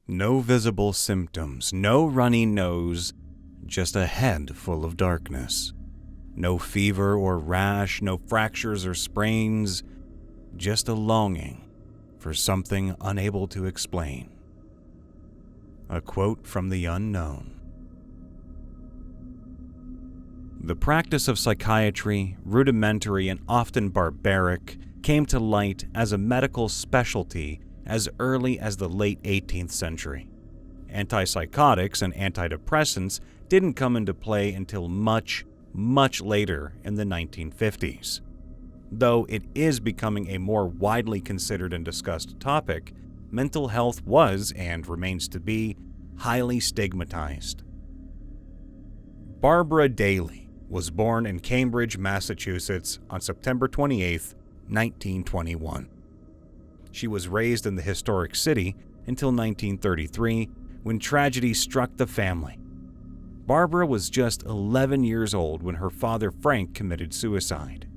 No visible symptoms, no runny nose, just a head full of darkness. No fever or rash, no fractures or sprains, just a longing for something unable to explain. A quote from the unknown. The practice of psychiatry, rudimentary and often barbaric, came to light as a medical specialty as early as the late 18th century. Antipsychotics and antidepressants didn't come into play until much later in the 1950s. Though it is becoming a more widely considered and discussed topic, mental health was, and remains to be, highly stigmatized. Barbara Daly was born in Cambridge, Massachusetts on September 28, 1921. She was raised in the historic city until 1933, when tragedy struck the family. Barbara was just 11 years old when her father Frank committed suicide.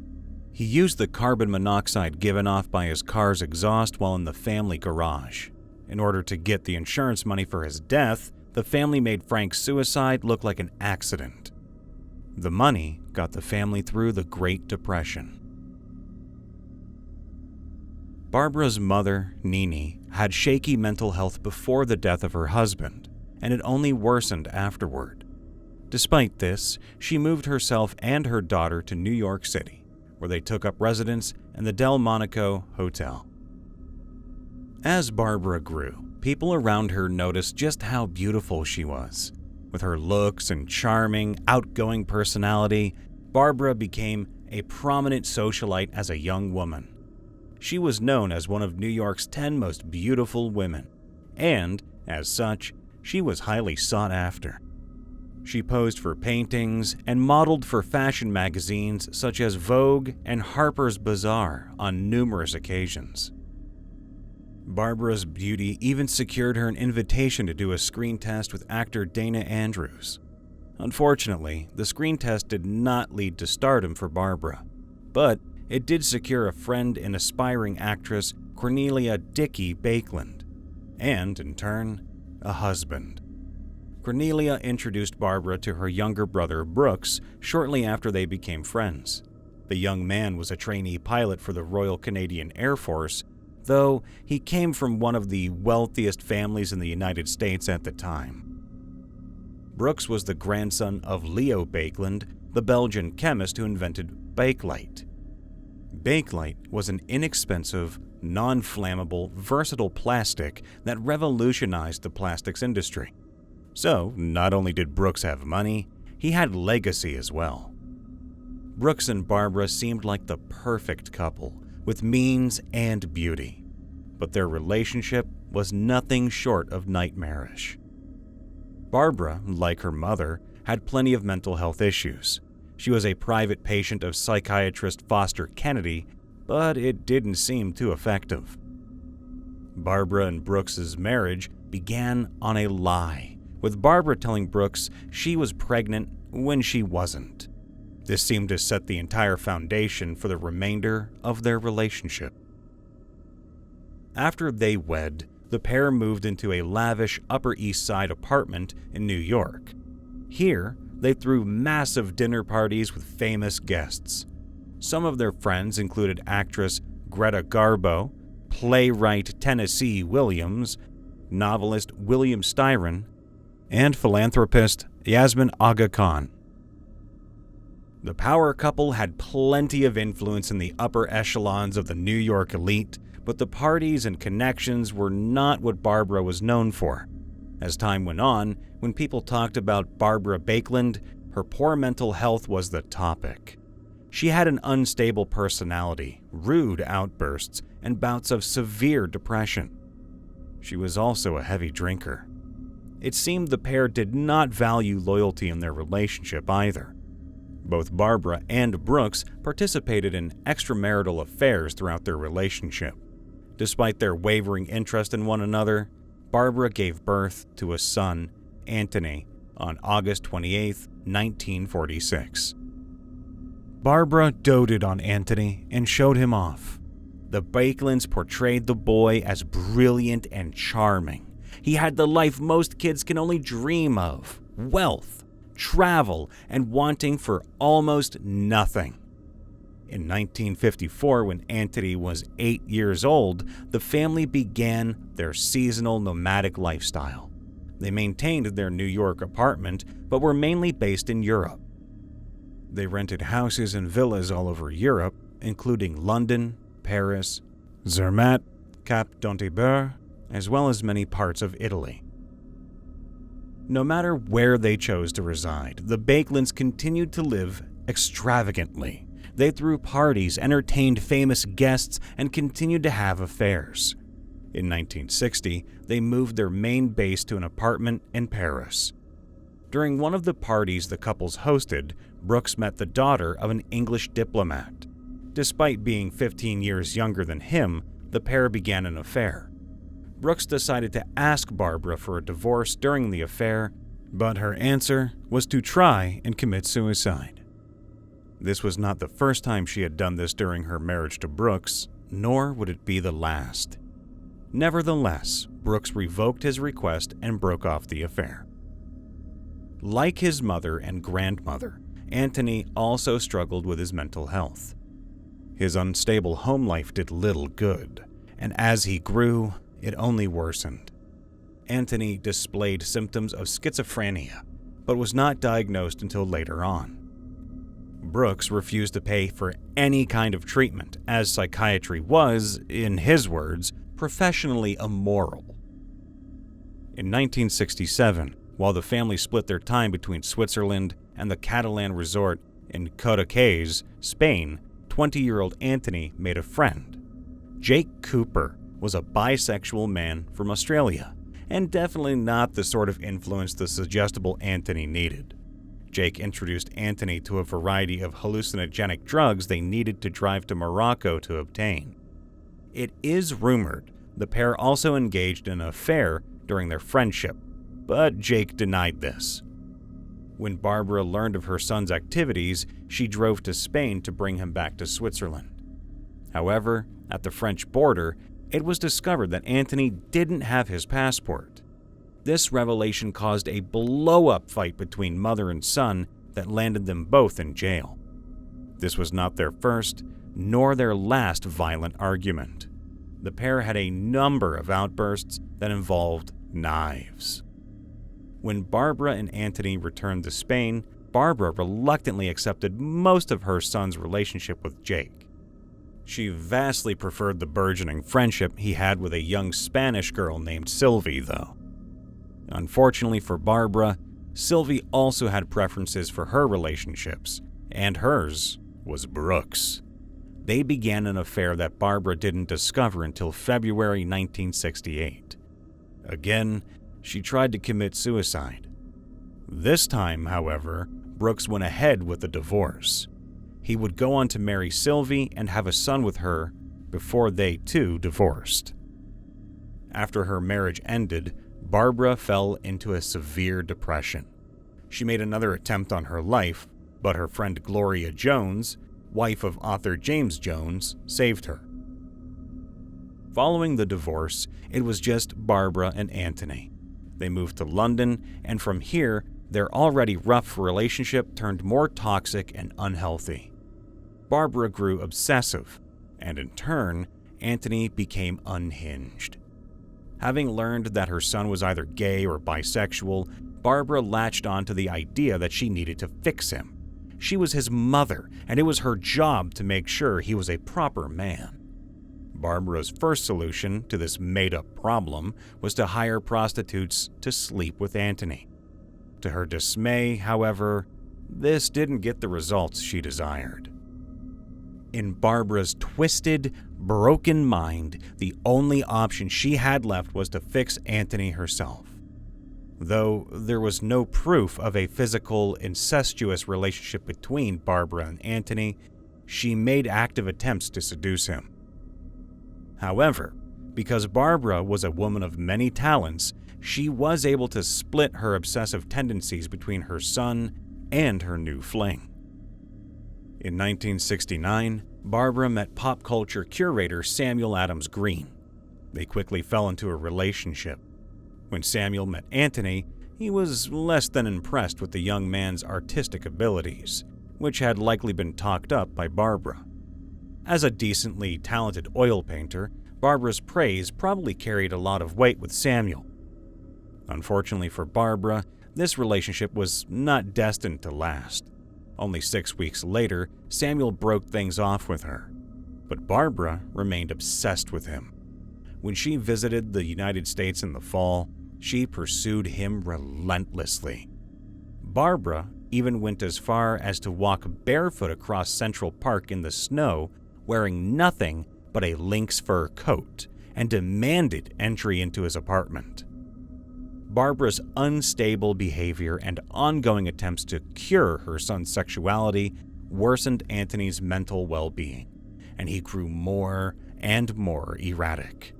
He used the carbon monoxide given off by his car's exhaust while in the family garage. In order to get the insurance money for his death, the family made Frank's suicide look like an accident. The money got the family through the Great Depression. Barbara's mother, Nini, had shaky mental health before the death of her husband, and it only worsened afterward. Despite this, she moved herself and her daughter to New York City, where they took up residence in the Delmonico Hotel. As Barbara grew, people around her noticed just how beautiful she was. With her looks and charming, outgoing personality, Barbara became a prominent socialite as a young woman. She was known as one of New York's 10 most beautiful women, and, as such, she was highly sought after. She posed for paintings and modeled for fashion magazines such as Vogue and Harper's Bazaar on numerous occasions. Barbara's beauty even secured her an invitation to do a screen test with actor Dana Andrews. Unfortunately, the screen test did not lead to stardom for Barbara, but it did secure a friend in aspiring actress Cornelia Daly Baekeland, and, in turn, a husband. Cornelia introduced Barbara to her younger brother Brooks shortly after they became friends. The young man was a trainee pilot for the Royal Canadian Air Force, though he came from one of the wealthiest families in the United States at the time. Brooks was the grandson of Leo Baekeland, the Belgian chemist who invented Bakelite. Bakelite was an inexpensive, non-flammable, versatile plastic that revolutionized the plastics industry. So, not only did Brooks have money, he had legacy as well. Brooks and Barbara seemed like the perfect couple, with means and beauty. But their relationship was nothing short of nightmarish. Barbara, like her mother, had plenty of mental health issues. She was a private patient of psychiatrist Foster Kennedy, but it didn't seem too effective. Barbara and Brooks's marriage began on a lie, with Barbara telling Brooks she was pregnant when she wasn't. This seemed to set the entire foundation for the remainder of their relationship. After they wed, the pair moved into a lavish Upper East Side apartment in New York. Here, they threw massive dinner parties with famous guests. Some of their friends included actress Greta Garbo, playwright Tennessee Williams, novelist William Styron, and philanthropist Yasmin Aga Khan. The power couple had plenty of influence in the upper echelons of the New York elite, but the parties and connections were not what Barbara was known for. As time went on, when people talked about Barbara Baekeland, her poor mental health was the topic. She had an unstable personality, rude outbursts, and bouts of severe depression. She was also a heavy drinker. It seemed the pair did not value loyalty in their relationship either. Both Barbara and Brooks participated in extramarital affairs throughout their relationship. Despite their wavering interest in one another, Barbara gave birth to a son, Antony, on August 28, 1946. Barbara doted on Antony and showed him off. The Baekelands portrayed the boy as brilliant and charming. He had the life most kids can only dream of: wealth, travel, and wanting for almost nothing. In 1954, when Antony was 8 years old, the family began their seasonal nomadic lifestyle. They maintained their New York apartment, but were mainly based in Europe. They rented houses and villas all over Europe, including London, Paris, Zermatt, Cap d'Antibes, as well as many parts of Italy. No matter where they chose to reside, the Baekelands continued to live extravagantly. They threw parties, entertained famous guests, and continued to have affairs. In 1960, they moved their main base to an apartment in Paris. During one of the parties the couples hosted, Brooks met the daughter of an English diplomat. Despite being 15 years younger than him, the pair began an affair. Brooks decided to ask Barbara for a divorce during the affair, but her answer was to try and commit suicide. This was not the first time she had done this during her marriage to Brooks, nor would it be the last. Nevertheless, Brooks revoked his request and broke off the affair. Like his mother and grandmother, Antony also struggled with his mental health. His unstable home life did little good, and as he grew, it only worsened. Antony displayed symptoms of schizophrenia, but was not diagnosed until later on. Brooks refused to pay for any kind of treatment, as psychiatry was, in his words, professionally immoral. In 1967, while the family split their time between Switzerland and the Catalan resort in Cadaqués, Spain, 20-year-old Antony made a friend. Jake Cooper was a bisexual man from Australia, and definitely not the sort of influence the suggestible Antony needed. Jake introduced Antony to a variety of hallucinogenic drugs they needed to drive to Morocco to obtain. It is rumored the pair also engaged in an affair during their friendship, but Jake denied this. When Barbara learned of her son's activities, she drove to Spain to bring him back to Switzerland. However, at the French border, it was discovered that Antony didn't have his passport. This revelation caused a blow-up fight between mother and son that landed them both in jail. This was not their first, nor their last violent argument. The pair had a number of outbursts that involved knives. When Barbara and Antony returned to Spain, Barbara reluctantly accepted most of her son's relationship with Jake. She vastly preferred the burgeoning friendship he had with a young Spanish girl named Sylvie, though. Unfortunately for Barbara, Sylvie also had preferences for her relationships, and hers was Brooks. They began an affair that Barbara didn't discover until February 1968. Again, she tried to commit suicide. This time, however, Brooks went ahead with the divorce. He would go on to marry Sylvie and have a son with her before they too divorced. After her marriage ended, Barbara fell into a severe depression. She made another attempt on her life, but her friend Gloria Jones, wife of author James Jones, saved her. Following the divorce, it was just Barbara and Antony. They moved to London, and from here, their already rough relationship turned more toxic and unhealthy. Barbara grew obsessive, and in turn, Antony became unhinged. Having learned that her son was either gay or bisexual, Barbara latched on to the idea that she needed to fix him. She was his mother, and it was her job to make sure he was a proper man. Barbara's first solution to this made-up problem was to hire prostitutes to sleep with Antony. To her dismay, however, this didn't get the results she desired. In Barbara's twisted, broken mind, the only option she had left was to fix Antony herself. Though there was no proof of a physical, incestuous relationship between Barbara and Antony, she made active attempts to seduce him. However, because Barbara was a woman of many talents, she was able to split her obsessive tendencies between her son and her new fling. In 1969, Barbara met pop culture curator Samuel Adams Green. They quickly fell into a relationship. When Samuel met Antony, he was less than impressed with the young man's artistic abilities, which had likely been talked up by Barbara. As a decently talented oil painter, Barbara's praise probably carried a lot of weight with Samuel. Unfortunately for Barbara, this relationship was not destined to last. Only 6 weeks later, Samuel broke things off with her, but Barbara remained obsessed with him. When she visited the United States in the fall, she pursued him relentlessly. Barbara even went as far as to walk barefoot across Central Park in the snow, wearing nothing but a lynx fur coat, and demanded entry into his apartment. Barbara's unstable behavior and ongoing attempts to cure her son's sexuality worsened Antony's mental well-being, and he grew more and more erratic.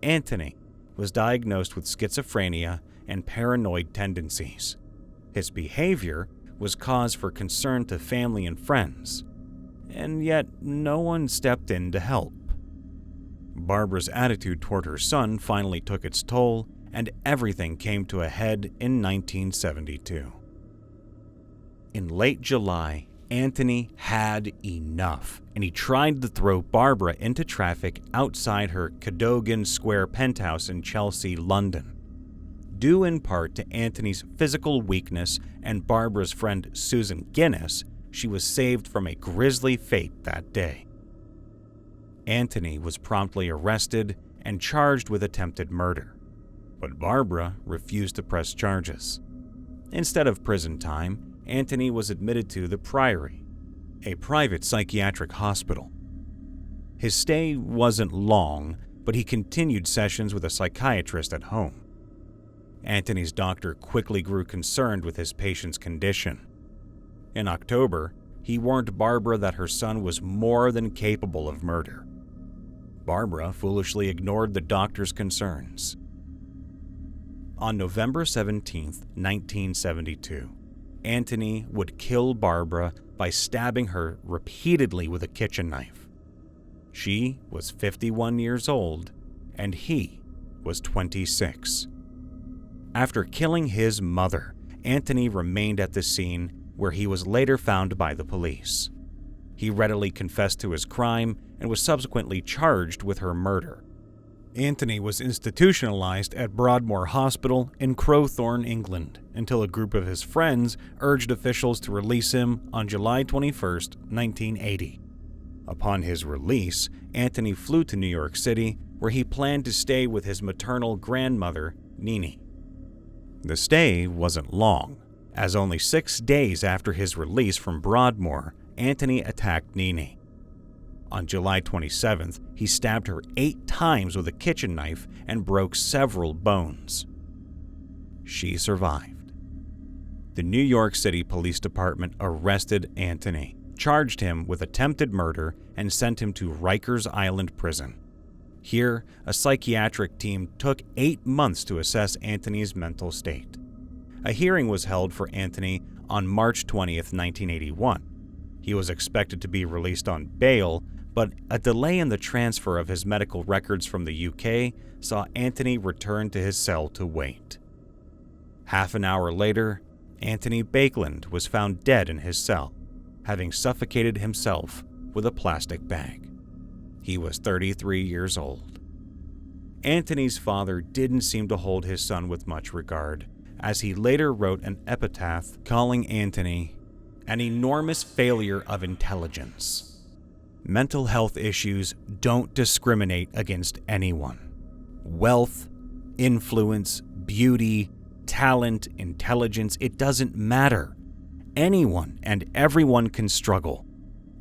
Antony was diagnosed with schizophrenia and paranoid tendencies. His behavior was cause for concern to family and friends, and yet no one stepped in to help. Barbara's attitude toward her son finally took its toll, and everything came to a head in 1972. In late July, Antony had enough, and he tried to throw Barbara into traffic outside her Cadogan Square penthouse in Chelsea, London. Due in part to Antony's physical weakness and Barbara's friend Susan Guinness, she was saved from a grisly fate that day. Antony was promptly arrested and charged with attempted murder, but Barbara refused to press charges. Instead of prison time, Antony was admitted to the Priory, a private psychiatric hospital. His stay wasn't long, but he continued sessions with a psychiatrist at home. Antony's doctor quickly grew concerned with his patient's condition. In October, he warned Barbara that her son was more than capable of murder. Barbara foolishly ignored the doctor's concerns. On November 17, 1972, Antony would kill Barbara by stabbing her repeatedly with a kitchen knife. She was 51 years old, and he was 26. After killing his mother, Antony remained at the scene, where he was later found by the police. He readily confessed to his crime and was subsequently charged with her murder. Antony was institutionalized at Broadmoor Hospital in Crowthorne, England, until a group of his friends urged officials to release him on July 21, 1980. Upon his release, Antony flew to New York City, where he planned to stay with his maternal grandmother, Nini. The stay wasn't long, as only 6 days after his release from Broadmoor, Antony attacked Nini. On July 27th, he stabbed her 8 times with a kitchen knife and broke several bones. She survived. The New York City Police Department arrested Antony, charged him with attempted murder, and sent him to Rikers Island Prison. Here, a psychiatric team took 8 months to assess Antony's mental state. A hearing was held for Antony on March 20, 1981. He was expected to be released on bail, but a delay in the transfer of his medical records from the UK saw Antony return to his cell to wait. Half an hour later, Antony Baekeland was found dead in his cell, having suffocated himself with a plastic bag. He was 33 years old. Antony's father didn't seem to hold his son with much regard, as he later wrote an epitaph calling Antony an enormous failure of intelligence. Mental health issues don't discriminate against anyone. Wealth, influence, beauty, talent, intelligence, it doesn't matter. Anyone and everyone can struggle,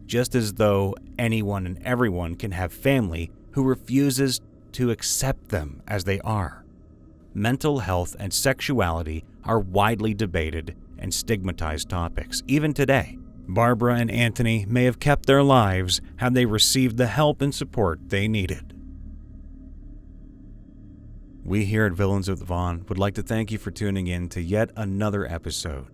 just as though anyone and everyone can have family who refuses to accept them as they are. Mental health and sexuality are widely debated and stigmatized topics, even today. Barbara and Antony may have kept their lives had they received the help and support they needed. We here at Villains of the Vaughn would like to thank you for tuning in to yet another episode.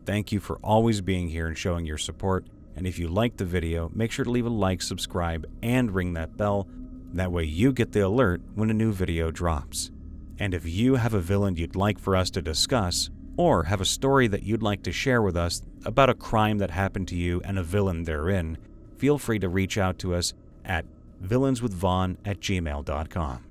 Thank you for always being here and showing your support, and if you liked the video, make sure to leave a like, subscribe, and ring that bell. That way you get the alert when a new video drops. And if you have a villain you'd like for us to discuss, or have a story that you'd like to share with us about a crime that happened to you and a villain therein, feel free to reach out to us at villainswithvaughn@gmail.com.